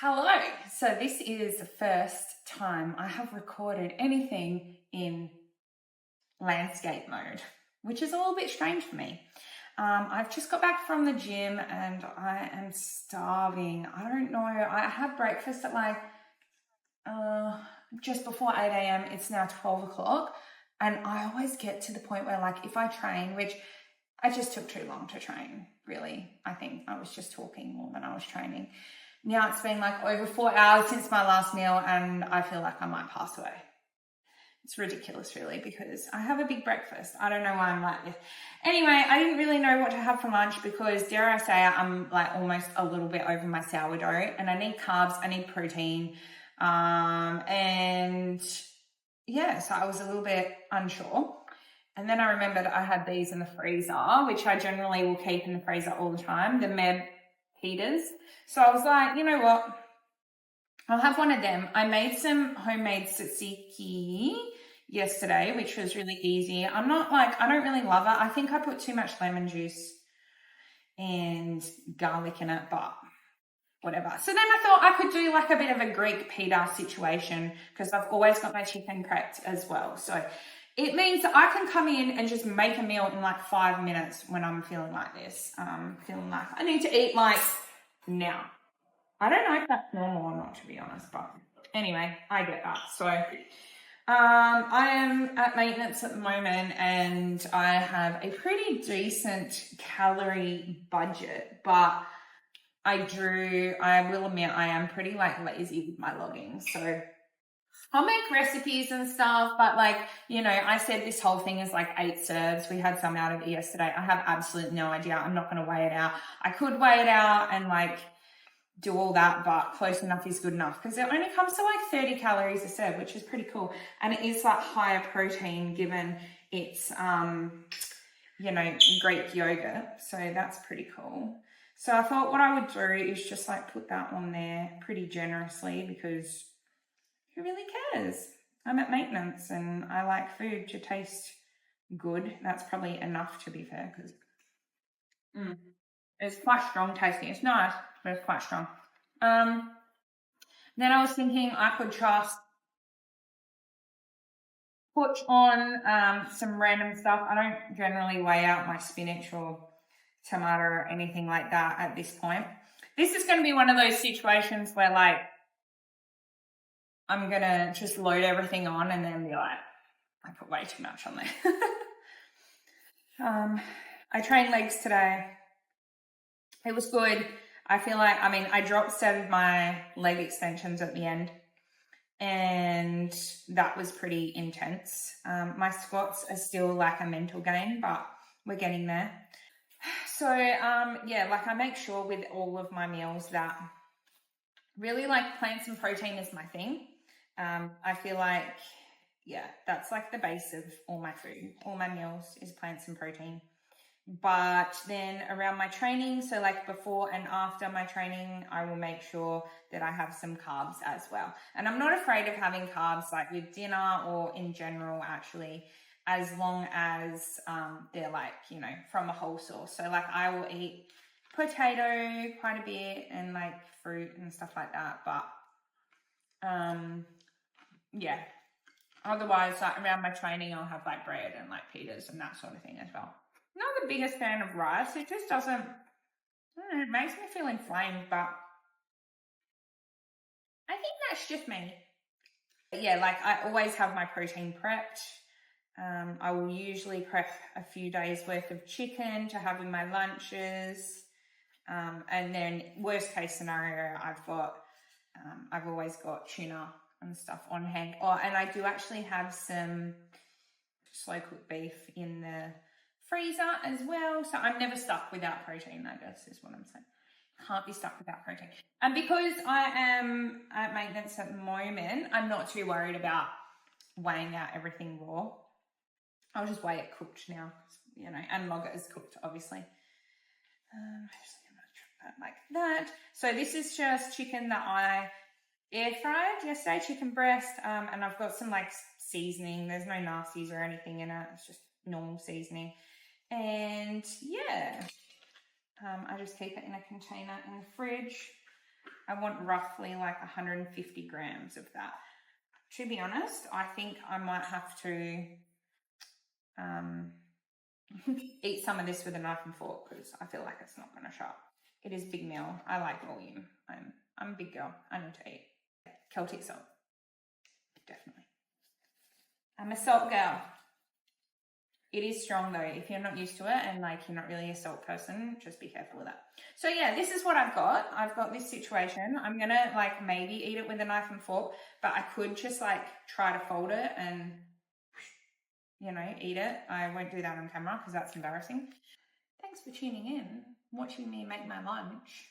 Hello. So this is the first time I have recorded anything in landscape mode, which is a little bit strange for me. I've just got back from the gym and I am starving. I don't know. I had breakfast at like just before 8 a.m. It's now 12 o'clock. And I always get to the point where, like, if I train, which I just took too long to train, really. I think I was just talking more than I was training. Now it's been like over 4 hours since my last meal and I feel like I might pass away. It's ridiculous, really, because I have a big breakfast. I don't know why I'm like this. Anyway, I didn't really know what to have for lunch because, dare I say, I'm like almost a little bit over my sourdough and I need carbs, I need protein. And yeah, so I was a little bit unsure. And then I remembered I had these in the freezer, which I generally will keep in the freezer all the time, the Meb heaters. So I was like, you know what? I'll have one of them. I made some homemade tzatziki yesterday, which was really easy. I don't really love it. I think I put too much lemon juice and garlic in it, but whatever. So then I thought I could do like a bit of a Greek pita situation because I've always got my chicken prepped as well. So it means that I can come in and just make a meal in like 5 minutes when I'm feeling like this. Feeling like I need to eat like now. I don't know if that's normal or not, to be honest, but anyway, I get that. So I am at maintenance at the moment and I have a pretty decent calorie budget, but I will admit I am pretty like lazy with my logging. So I'll make recipes and stuff, but like, you know, I said this whole thing is like 8 serves. We had some out of it yesterday. I have absolutely no idea. I'm not going to weigh it out. I could weigh it out and like do all that, but close enough is good enough because it only comes to like 30 calories a serve, which is pretty cool. And it is like higher protein given it's, you know, Greek yogurt. So that's pretty cool. So I thought what I would do is just like put that on there pretty generously because who really cares? I'm at maintenance and I like food to taste good. That's probably enough, to be fair, because it's quite strong tasting. It's nice, but it's quite strong. Then I was thinking I could just put on some random stuff. I don't generally weigh out my spinach or tomato or anything like that at this point. This is going to be one of those situations where like I'm going to just load everything on and then be like, I put way too much on there. I trained legs today. It was good. I feel like, I dropped 7 of my leg extensions at the end and that was pretty intense. My squats are still like a mental game, but we're getting there. So, yeah, like I make sure with all of my meals that really like plants and protein is my thing. I feel like, yeah, that's like the base of all my food. All my meals is plants and protein. But then around my training, so like before and after my training, I will make sure that I have some carbs as well. And I'm not afraid of having carbs like with dinner or in general, actually, as long as they're like, you know, from a whole source. So like I will eat potato quite a bit and like fruit and stuff like that. But yeah, otherwise like around my training, I'll have like bread and like pitas and that sort of thing as well. Not the biggest fan of rice. It just doesn't, it makes me feel inflamed, but I think that's just me. But yeah, like I always have my protein prepped. I will usually prep a few days worth of chicken to have in my lunches. And then worst case scenario, I've always got tuna and stuff on hand. Oh, and I do actually have some slow cooked beef in the freezer as well. So I'm never stuck without protein, I guess is what I'm saying. Can't be stuck without protein. And because I am at maintenance at the moment, I'm not too worried about weighing out everything raw. I'll just weigh it cooked now, you know, and log it as cooked, obviously. Like that. So this is just chicken that I air fried yesterday, chicken breast, and I've got some like seasoning. There's no nasties or anything in it. It's just normal seasoning. And yeah, I just keep it in a container in the fridge. I want roughly like 150 grams of that. To be honest, I think I might have to eat some of this with a knife and fork because I feel like it's not going to show up. It is big meal. I like volume. I'm a big girl. I need to eat. Celtic salt. Definitely. I'm a salt girl. It is strong though. If you're not used to it and like you're not really a salt person, just be careful with that. So yeah, this is what I've got. I've got this situation. I'm going to like maybe eat it with a knife and fork, but I could just like try to fold it and, you know, eat it. I won't do that on camera because that's embarrassing. Thanks for tuning in, watching me make my lunch.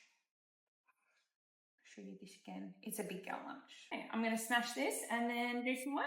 I'll show you this again. It's a big girl lunch. Okay, I'm going to smash this and then do some work.